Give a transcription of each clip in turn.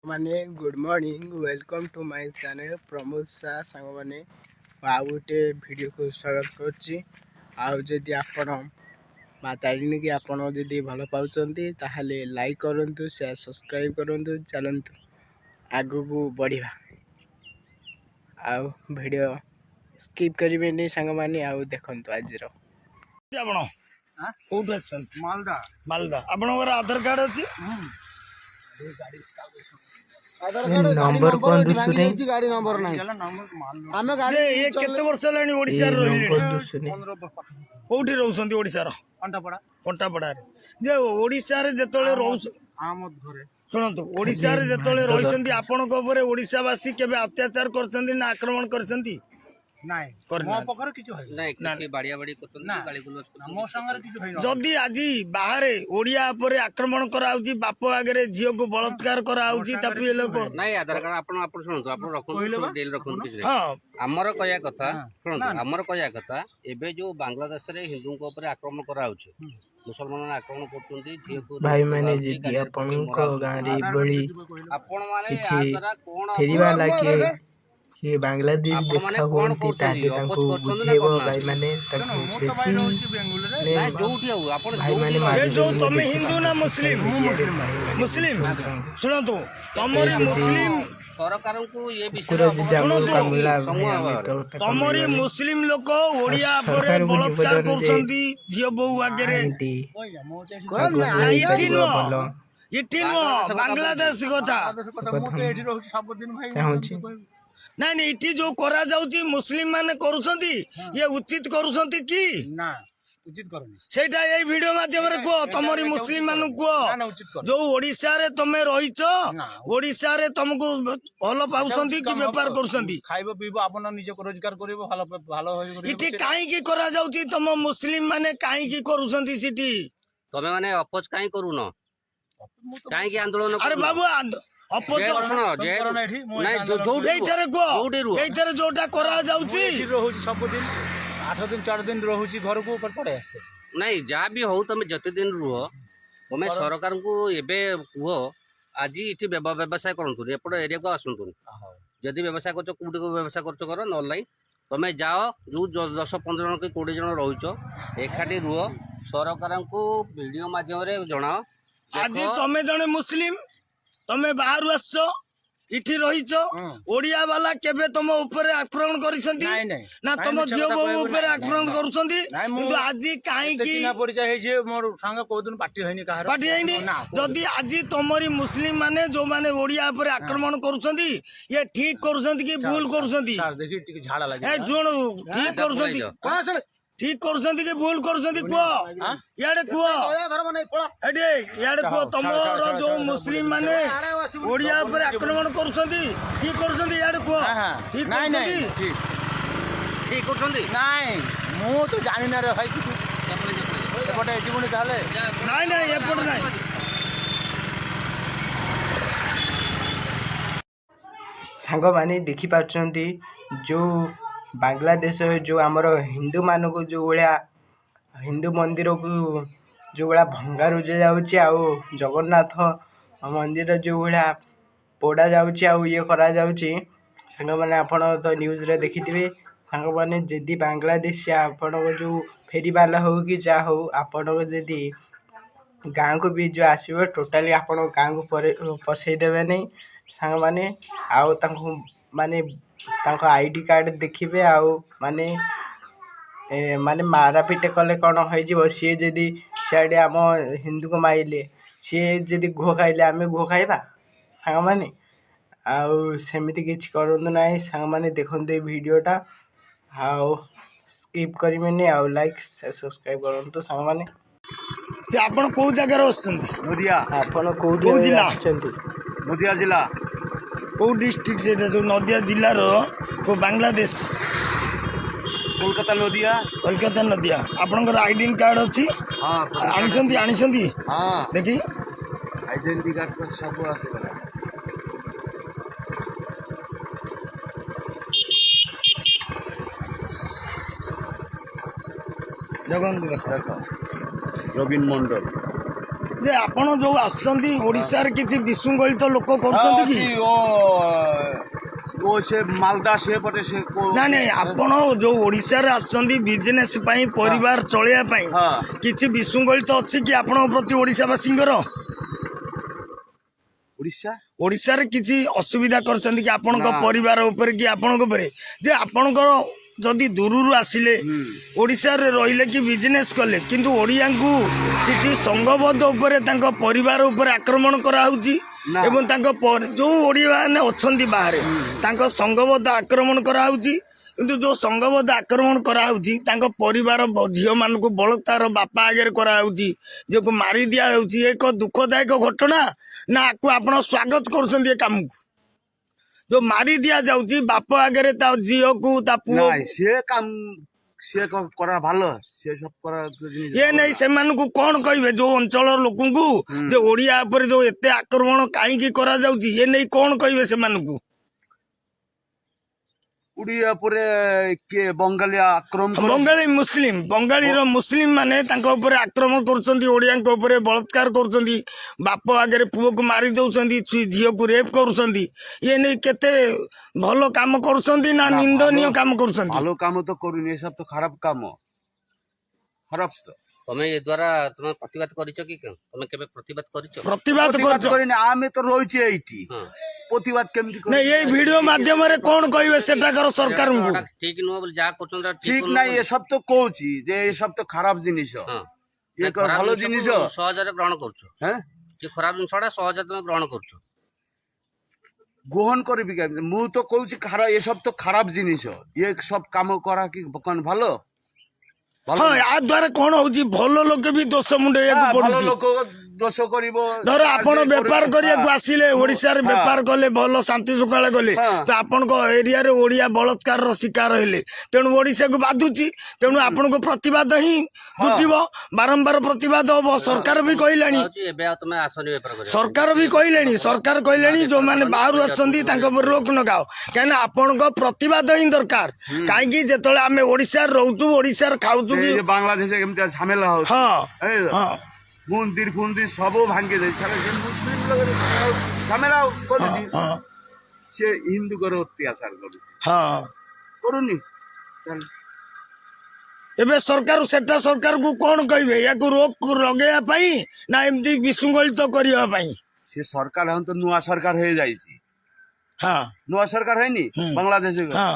माने good morning welcome to my channel Pramod Shah song माने आउ गोटे वीडियो को स्वागत करछि। आउ जदि आपण मातारिणी की आपण जदि भल पाउछंती ताहाले लाइक करंतु शेयर सब्सक्राइब करंतु चलंतु आगु को बढ़िबा। आउ वीडियो स्किप करिबेनी सांग माने आउ देखंतु आजिरो आपण कोठु आछन मालदा मालदा आपनकर आधार कार्ड अछि नंबर कोन दुसुने गाड़ी नंबर नहीं आमे गाड़ी ये केते वर्ष लानी ओडिसा रो कोठी रहउसंती ओडिसा रो कंटापड़ा रे जे ओडिसा रे जेतले रहउस आमद घरे सुनंतु ओडिसा रे जेतले रहइसंती आपन को ऊपर ओडिसावासी केबे अत्याचार करसंती ना आक्रमण करसंती नाही मो पखर किछु होय नाही किछि बाडिया बाडी करसंती गाली गुलज मो संगर किछु होय जदि आज बाहरे ओडिया पर आक्रमण कराउची बाप आगे झियो को बलात्कार कराउची तापि ए लोक नाही आधार कार्ड आपण आपण सुनंतु आपण रखुन डेल रखुन किछि हां हमर कहया कथा सुनंतु हमर कहया कथा एबे जो बांग्लादेश रे हिंदू को ऊपर आक्रमण कराउची मुसलमान ने आक्रमण करतुंती झियो को भाई माने जदि आपण को गाड़ी बड़ी आपण माने आदरा कोन फेरीवा लागे कि बांग्लादेश देखा होती ताके तांको बुझेबो भाई माने ताको बेसी नाही जोठी हो आपण भाई माने ये जो तुम हिंदू ना मुस्लिम मुस्लिम सुनो तो तमरी मुस्लिम सरकार को ये विषय तमरी मुस्लिम लोक ओडिया पर बलात्कार करछंती झियो बहु आगे रे इटिनो बांग्लादेश कथा नहीं नहीं इटी जो करा जाउची मुस्लिम माने करूछंती ये उचित करूछंती कि ना उचित करनी सेटा ए वीडियो माध्यम रे को तमरी मुस्लिम मानु को जो ओडिसा रे तमे रहिचो ओडिसा रे तुमको भलो पाउछंती कि व्यापार करूछंती खाइबो पीबो आपन निजे रोजगार करिवो भालो भालो होय इटी काई की करा जाउची तम मुस्लिम माने काई की करूछंती सिटी तमे माने अपोज काई करूनो काई की आंदोलन अरे बाबू जोटा करा जाउची रहउची सब दिन 8 दिन 4 दिन रहउची घर को ऊपर पड़े आसे नहीं जा भी हो तमे जते दिन रुहो तमे सरकार को एबे कुहो आज इठी व्यवसाय करंतु एपड एरिया को आसंतु जदी व्यवसाय करछ कोठी को व्यवसाय करछ करो न ऑनलाइन तमे जाओ जो 10-15 जन के 20 जन रहुचो एखाटी रुहो सरकार को वीडियो माध्यम रे जणाओ आज तमे जने मुस्लिम तमे बाहर आसो इठी रहिचो ओडिया वाला केबे तम ऊपर आक्रमण करिसंती ना तम झियो बो ऊपर आक्रमण करूसंती किंतु आज काहे की ना परिचय हे जे मोर संग को दिन पार्टी होइनी कहार पार्टी होइनी जदी आज तमरी मुस्लिम माने जो माने ओडिया ऊपर आक्रमण करूसंती ये ठीक करूसंती कि भूल करूसंती सर देखि टिक झाड़ा लागे ए जोण ठीक करूसंती ठीक करूसंती कि भूल करूसंती को याडे को एडे याडे को तमरो जो मुस्लिम माने ओडिया पर आक्रमण करूसंती ठीक करूसंती याडे को ठीक करूसंती ठीक करछंती नाही मो तो जानि ना रे भाई किछु एपटे एजिबुनी ताले नाही नाही एपटे नाही सांग माने देखि पाछंती जो बांग्लादेश जो आमर हिंदू मान को जो भाया हिंदू मंदिर को जो भाया भंगा रुजा जाउची आउ जगन्नाथ मंदिर जो भाया पोड़ा जाउची आउ ये करा जाउची सांग माने आपण तो न्यूज रे देखिथिबे सांग माने जदी बांग्लादेश से आपण को जो फेरी वाला हो कि जा हो आपण को जदी गाँव को भी जो आसीबे टोटली आपण गाँव को पसई देबे नहीं सांग माने आउ तांको माने तांको आईडी कार्ड देखिबे आउ माने माने मारापिट कले कौन हो सी जदि सियाड़े आम हिंदू को माइले सी जदि घो खाइले आम घो खाइबा सांग माने आउ सेमिति किछि करंतु नाही सांग माने देखंतु ए वीडियोटा आउ स्किप करिमेनी आउ लाइक सब्सक्राइब करंतु सांग माने आपण को जगह रहछंती नदिया आपण को जिला आछंती नदिया जिला को डिस्ट्रिक्ट से जो नदिया जिला रो को बांग्लादेश कोलकाता नदिया आपनकर आईडेंटिटी कार्ड अछि हां आनिसंती हां देखि आईडेंटिटी कार्ड पर सब आसे जगन देखो रविन मंडल ଯେ ଆପଣ ଯୋଉ ଆସୁଛନ୍ତି ଓଡିଶାରେ କିଛି ବିଶୃଙ୍ଖଳିତ ଲୋକ କରୁଛନ୍ତି କି? वो से मालदा से पटे से को ନାଇଁ ନାଇଁ ଆପଣ ଯୋଉ ଓଡିଶାରେ ଆସୁଛନ୍ତି ବିଜନେସ ପାଇଁ ପରିବାର ଚଳେଇବା ପାଇଁ ହଁ। କିଛି ବିଶୃଙ୍ଖଳିତ ଅଛି କି ଆପଣଙ୍କ ପ୍ରତି ଓଡିଶାବାସୀଙ୍କର? उड़ीसा ଓଡିଶାରେ କିଛି ଅସୁବିଧା କରିଛନ୍ତି କି ଆପଣଙ୍କ ପରିବାର ଉପରେ କି ଆପଣଙ୍କ ଉପରେ? ଯେ ଆପଣଙ୍କର ଯଦି ଦୂରରୁ ଆସିଲେ ଓଡିଶାରେ ରହିଲେ କି ବିଜନେସ କଲେ କିନ୍ତୁ ଓଡିଆଙ୍କୁ ସେଠି ସଂଘବଦ୍ଧ ଉପରେ ତାଙ୍କ ପରିବାର ଉପରେ ଆକ୍ରମଣ କରାହଉଛି ଏବଂ ତାଙ୍କ ଯୋଉ ଓଡିଆ ମାନେ ଅଛନ୍ତି ବାହାରେ ତାଙ୍କ ସଂଘବଦ୍ଧ ଆକ୍ରମଣ କରାହଉଛି। କିନ୍ତୁ ଯୋଉ ସଂଘବଦ୍ଧ ଆକ୍ରମଣ କରାହଉଛି ତାଙ୍କ ପରିବାର ଝିଅ ମାନଙ୍କୁ ବଳତ୍କାର ବାପା ଆଗରେ କରାହଉଛି, ଯୋଉ ମାରି ଦିଆଯାଉଛି, ଏକ ଦୁଃଖଦାୟକ ଘଟଣା ନା ଆକୁ ଆପଣ ସ୍ୱାଗତ କରୁଛନ୍ତି? ଏ କାମକୁ ଯୋଉ ମାରି ଦିଆଯାଉଛି ବାପ ଆଗରେ ତା ଝିଅକୁ ତା ପୁଅ नहीं से काम से करा भालो से सब करा ଏ ନେଇ ସେମାନଙ୍କୁ କଣ କହିବେ ଯୋଉ ଅଞ୍ଚଳର ଲୋକଙ୍କୁ ଯେ ଓଡିଆ ଉପରେ ଯୋଉ ଏତେ ଆକ୍ରମଣ କାହିଁକି କରାଯାଉଛି ଏ ନେଇ କଣ କହିବେ ସେମାନଙ୍କୁ? उड़िया पूरे के बंगाली आक्रमण कर ବଙ୍ଗାଳୀ ମୁସଲିମ ବଙ୍ଗାଳୀର ମୁସଲିମ ମାନେ ତାଙ୍କ ଉପରେ ଆକ୍ରମଣ କରୁଛନ୍ତି, ଓଡିଆଙ୍କ ଉପରେ ବଳାତ୍କାର କରୁଛନ୍ତି, ବାପ ଆଗରେ ପୁଅକୁ ମାରି ଦଉଛନ୍ତି, ଝିଅକୁ ରେପ୍ କରୁଛନ୍ତି। ଇଏ ନେଇ କେତେ ଭଲ କାମ କରୁଛନ୍ତି ନା ନିନ୍ଦନୀୟ କାମ କରୁଛନ୍ତି? भालो काम तो करूनी ये सब तो खराब काम खराब तो ତମେ ଏ ଦ୍ୱାରା ତମେ ପ୍ରତିବାଦ କରିଛ କି ତମେ କେବେ ପ୍ରତିବାଦ କରିଛ? ପ୍ରତିବାଦ କରୁଛ करिनी आमे तो रहिछि एइटी ହଁ प्रतिवाद केमति ନାଇଁ ଏଇ ଭିଡିଓ ମାଧ୍ୟମରେ କଣ କହିବେ ସେଠାକାର ସରକାରଙ୍କୁ? ଠିକ ନୁହଁ ବୋଲି ଯାହା କରୁଛନ୍ତି ठीक नहीं ये सब तो कहूची जे ये सब तो खराब जिनिस ହଁ ये कर भालो जिनिस ସହଜରେ ଗ୍ରହଣ କରୁଛ, हैं ଯେ ଖରାପ ଜିନିଷଟା ସହଜରେ ତମେ ଗ୍ରହଣ କରୁଛ। ग्रहण करबी केमति मु तो कहूची खराब ये सब तो खराब जिनिस ये सब काम करा कि कौन भालो ହଁ ୟା ଦ୍ୱାରା କଣ ହଉଛି ଭଲ ଲୋକ ବି ଦୋଷ ମୁଣ୍ଡେଇବାକୁ भालो ପଡୁଛି। लोक दोष करिवो ଧର ଆପଣ ବେପାର କରିବାକୁ ଆସିଲେ ଓଡିଶାରେ ବେପାର କଲେ ଭଲ ଶାନ୍ତି ଶୃଙ୍ଖଳା କଲେ ତ ଆପଣଙ୍କ ଏରିଆରେ ଓଡିଆ ବଳାତ୍କାରର ଶିକାର ହେଲେ ତେଣୁ ଓଡିଶାକୁ ବାଧୁଛି, ତେଣୁ ଆପଣଙ୍କ ପ୍ରତିବାଦ ହିଁ ଜୁଟିବ, ବାରମ୍ବାର ପ୍ରତିବାଦ ହବ। ସରକାର ବି କହିଲେଣି ଏବେ ଆଉ ତମେ ଆସନି ବେପାର କରିବା। ସରକାର କହିଲେଣି ଯୋଉମାନେ ବାହାରୁ ଆସୁଛନ୍ତି ତାଙ୍କ ଉପରେ ରୋକ ଲଗାଅ, କାହିଁକିନା ଆପଣଙ୍କ ପ୍ରତିବାଦ ହିଁ ଦରକାର। କାହିଁକି ଯେତେବେଳେ ଆମେ ଓଡିଶାରେ ରହୁଛୁ ଓଡିଶାରେ ଖାଉଛୁ କି ये बांग्लादेश केमति झमेला हो ହଁ ହଁ मंदिर फुंदिर सब भांगे दे सारा जे मुस्लिम लोग झमेला करूची ହଁ से हिंदू कर अत्याचार करूची ହଁ करूनी ଏବେ ସରକାରକୁ କଣ କହିବେ? ୟାକୁ ରୋକ ଲଗେଇବା ପାଇଁ ନା ଏମିତି ବିଶୃଙ୍ଖଳିତ କରିବା ପାଇଁ? से सरकार हम तो नुआ सरकार हो जाइছি ହଁ नुआ सरकार है नी बांग्लादेश ହଁ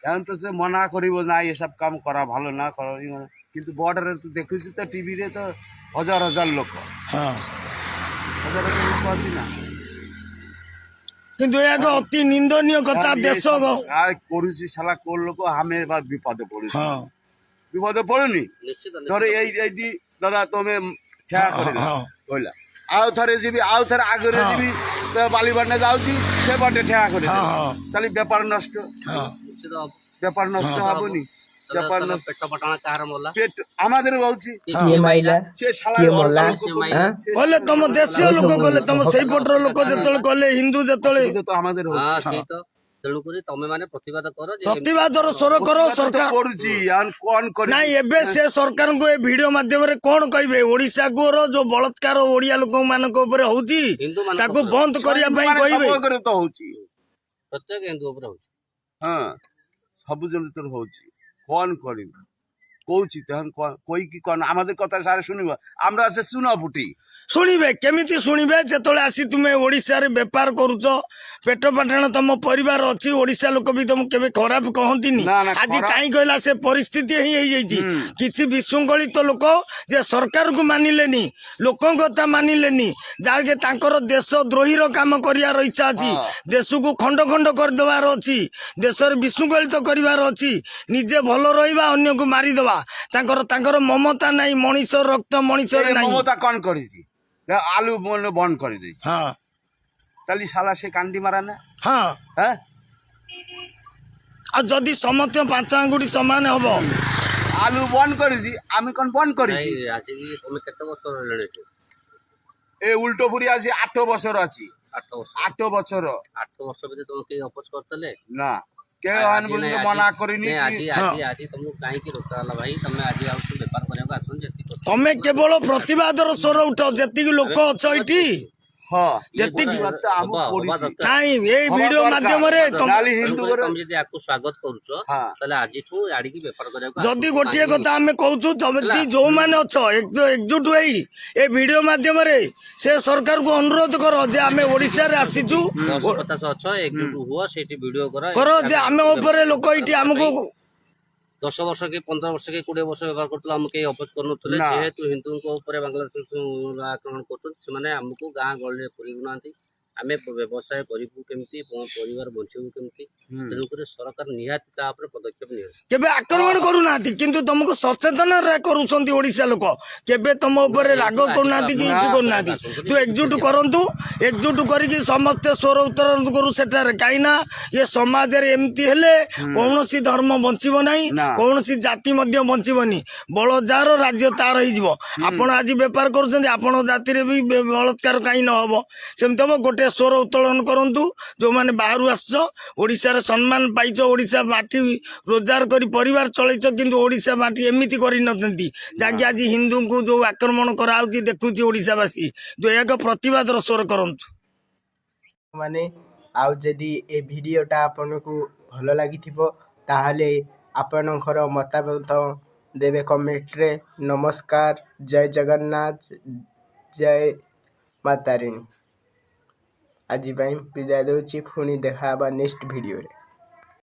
हम तो से मना करिवो ना ये सब काम करा भालो ना कर किंतु बॉर्डर तो देखुছি तो टीवी रे तो हजार हजार लोक ହଁ हजार हजार लोक अछि ना କିନ୍ତୁ ଏହା ଏକ ଅତି ନିନ୍ଦନୀୟ କଥା। ଦେଶ काय करूची साला कोन लोक हमें बा विपद पडुची ହଁ विपद पडुनी ନିଶ୍ଚିତ ଧର ଏଇଠି ଦାଦା ତମେ ଠିଆ କରିଲ ହଁ। କହିଲା ଆଉ ଥରେ ଯିବି ଆଉ ଥରେ ଆଗରେ ଯିବି ବାଲିବାଣ୍ଡା ଯାଉଛି ସେପଟେ ଠିଆ କରିଲ ହଁ ହଁ ତାହେଲେ ବେପାର ନଷ୍ଟ ହଁ ନିଶ୍ଚିତ ହବ। ବେପାର ନଷ୍ଟ ହବନି ବେପାର ତମେ ପେଟ ପଟଣା କାହାର ମଲା? ପେଟ আমাদের ରହୁଛି କିଏ ମାଇଲା ସେ ଶାଳା କିଏ ମଲା ମାଇଲା? କହିଲେ ତମ ଦେଶୀୟ ଲୋକ କହିଲେ ତମ ସେଇପଟର ଲୋକ ଯେତେବେଳେ କହିଲେ ହିନ୍ଦୁ ଯେତେବେଳେ ତ আমাদের ହଁ ସେଇ ତ ତେଣୁକରି ତମେ ମାନେ ପ୍ରତିବାଦ କର ଯେ ପ୍ରତିବାଦର ସ୍ୱର କର ସରକାର କରୁଛି କଣ କରି ନାଇଁ ଏବେ ସେ ସରକାରଙ୍କୁ ଏ ଭିଡିଓ ମାଧ୍ୟମରେ କଣ କହିବେ? ଓଡିଶାକୁ ଯୋଉ ବଳାତ୍କାର ଓଡିଆ ଲୋକମାନଙ୍କ ଉପରେ ହଉଛି ହିନ୍ଦୁମାନଙ୍କ ତାକୁ ଉପରେ ବନ୍ଦ କରିବା ପାଇଁ କହିବେ। ତ ହଉଛି ପ୍ରତ୍ୟେକ ହିନ୍ଦୁ ଉପରେ ହଉଛି। ହଁ ସବୁ ଜନ ହଉଛି କଣ କରିବୁ କହୁଛି କହିକି କଣ আমাদের কথা ସାରେ ଶୁଣିବ আমরা ସେ ଶୁଣ ଫୁଟି ଶୁଣିବେ କେମିତି ଶୁଣିବେ? ଯେତେବେଳେ ଆସି ତୁମେ ଓଡିଶାରେ ବେପାର କରୁଛ, ପେଟ ପାଟଣ ତମ ପରିବାର ଅଛି, ଓଡିଶା ଲୋକ ବି ତମକୁ କେବେ ଖରାପ କହନ୍ତିନି। ନା, ନା, ଆଜି ଖରାପ- କାହିଁ କହିଲା ସେ ପରିସ୍ଥିତି ହିଁ ହେଇଯାଇଛି। କିଛି ବିଶୃଙ୍ଖଳିତ ଲୋକ ଯେ ସରକାରକୁ ମାନିଲେନି, ଲୋକଙ୍କ କଥା ମାନିଲେନି, ଯାହା ଯେ ତାଙ୍କର ଦେଶ ଦ୍ରୋହୀର କାମ କରିବାର ଇଚ୍ଛା ଅଛି, ଦେଶକୁ ଖଣ୍ଡ ଖଣ୍ଡ କରିଦେବାର ଅଛି, ଦେଶରେ ବିଶୃଙ୍ଖଳିତ କରିବାର ଅଛି, ନିଜେ ଭଲ ରହିବା ଅନ୍ୟକୁ ମାରିଦେବା, ତାଙ୍କର ମମତା ନାହିଁ, ମଣିଷ ରକ୍ତ ମଣିଷରେ ନାହିଁ। ମମତା କଣ କରିଛି ଆଲୁ ବନ୍ଦ କରିଦେଇଛି ହଁ ତାହେଲେ ଶାଲା ସେ କାଣ୍ଡି ମାରା ନା ହଁ হ্যাঁ ଆଉ ଯଦି ସମସ୍ତ 5 ଆଙ୍ଗୁଠି ସମାନ ହବ আলু বন্ধ করেছি আমি কোন বন্ধ করেছি ନାଇଁ ଆସିକି ତମେ କେତେ ବର୍ଷ ରହିଲାଣି ଏଠି? এ উল্টো পুরি আছি 8 বছর আছি 8 ବର୍ଷ। 8 বছর 8 ବର୍ଷ ଭିତରେ ତମେ କେହି ଅପୋଜ କରିଥିଲେ? না କେ ଆଜି ଆନ ନାଇଁ, ମନା ଆଜି- କରିନି ନାଇଁ, କି? ଆଜି ତମକୁ କାହିଁକି ରୋକା ହେଲା ଭାଇ? ତମେ ଆଜି ଆଉ ବେପାର କରିବାକୁ ଆସୁନ ଯେତିକି ତମେ କେବଳ ପ୍ରତିବାଦର ସ୍ୱର ଉଠ, ଯେତିକି ଲୋକ ଅଛ ଏଇଠି। ହଁ ଯେତିକି ତ ଆମକୁ ପଡିଛି। ନାଇଁ ଏଇ ହବା ଭିଡିଓ ଦରକାର। ମାଧ୍ୟମରେ ନାଲି ହିନ୍ଦୁ ତେଣୁକରି ତମେ ଯଦି ଆକୁ ସ୍ୱାଗତ କରୁଛ ହଁ। ତାହେଲେ ଆଜିଠୁ ଆଡ଼ିକି ବେପାର କରିବାକୁ ଯଦି ଆସନ୍ତୁ, ଗୋଟିଏ କାହିଁକି କଥା ଆମେ କହୁଛୁ, ତମେ ହେଲା। ଯୋଉମାନେ ଅଛ ଏକଜୁଟ ହେଇ ଏ ଭିଡିଓ ମାଧ୍ୟମରେ ସେ ସରକାରକୁ ଅନୁରୋଧ କର ଯେ ଆମେ ଓଡିଶାରେ ଆସିଛୁ 10-50 ଅଛ ଏକଜୁଟ ହୁଅ, ସେଇଠି ଭିଡିଓ କର ଯେ ଆମ ଉପରେ ଲୋକ ଏଇଠି ଆମକୁ 10 ବର୍ଷ କି 15 ବର୍ଷ କି 20 ବର୍ଷ ବ୍ୟବହାର କରୁଥିଲେ ଆମକୁ କେହି ଅପୋଜ କରୁନଥିଲେ। ନା। ଯେହେତୁ ହିନ୍ଦୁଙ୍କ ଉପରେ ବାଂଲାଦେଶ ଆକ୍ରମଣ କରୁଛନ୍ତି, ସେମାନେ ଆମକୁ ଗାଁ ଗହଳିରେ ପୁରେଉନାହାନ୍ତି। ଆମେ ବ୍ୟବସାୟ କରିବୁ କେମିତି, ପରିବାର ବଞ୍ଚିବୁ କେମିତି, ତେଣୁକରି ସରକାର ନିହାତି ତା ଉପରେ ପଦକ୍ଷେପ ନିଅନ୍ତି। କେବେ ଆକ୍ରମଣ କରୁନାହାନ୍ତି, କିନ୍ତୁ ତମକୁ ସଚେତନ କରୁଛନ୍ତି ଓଡିଶା ଲୋକ। କେବେ ତମ ଉପରେ ରାଗ କରୁନାହାନ୍ତି କି କିଛି କରୁନାହାନ୍ତି। ତୁ ଏକଜୁଟ କରନ୍ତୁ, ଏକଜୁଟ କରିକି ସମସ୍ତେ ସ୍ୱର ଉତ୍ତୋଳନ କରୁ ସେଠାରେ। କାହିଁକି ନା ଏ ସମାଜରେ ଏମିତି ହେଲେ କୌଣସି ଧର୍ମ ବଞ୍ଚିବ ନାହିଁ, ନା। କୌଣସି ଜାତି ମଧ୍ୟ ବଞ୍ଚିବନି। ବଳ ଯାହାର ରାଜ୍ୟ ତାର ହେଇଯିବ। ଆପଣ ଆଜି ବେପାର କରୁଛନ୍ତି, ଆପଣଙ୍କ ଜାତିରେ ବି ବଳତ୍କାର କାହିଁ ନ ହବ? ସେମିତି ହବ। ଗୋଟେ ସ୍ୱର ଉତ୍ତୋଳନ କରନ୍ତୁ। ଯୋଉମାନେ ବାହାରୁ ଆସିଛ, ଓଡିଶାରେ ସମ୍ମାନ ପାଇଛ, ଓଡିଶା ମାଟି ରୋଜଗାର କରି ପରିବାର ଚଳେଇଛ, କିନ୍ତୁ ଓଡିଶା ମାଟି ଏମିତି କରିନଥାନ୍ତି ଯାହାକି ଆଜି ହିନ୍ଦୁଙ୍କୁ ଯୋଉ ଆକ୍ରମଣ କରାହଉଛି ଦେଖୁଛି ଓଡିଶାବାସୀ। ଏକ ପ୍ରତିବାଦର ସ୍ୱର କରନ୍ତୁ। ମାନେ ଆଉ ଯଦି ଏ ଭିଡ଼ିଓଟା ଆପଣଙ୍କୁ ଭଲ ଲାଗିଥିବ ତାହେଲେ ଆପଣଙ୍କର ମତାମତ ଦେବେ କମେଣ୍ଟରେ। ନମସ୍କାର, ଜୟ ଜଗନ୍ନାଥ, ଜୟ ମା ତାରିଣୀ। ଆଜି ପାଇଁ ବିଦାୟ ଦେଉଛି, ପୁଣି ଦେଖା ହେବା ନେକ୍ସଟ ଭିଡ଼ିଓରେ।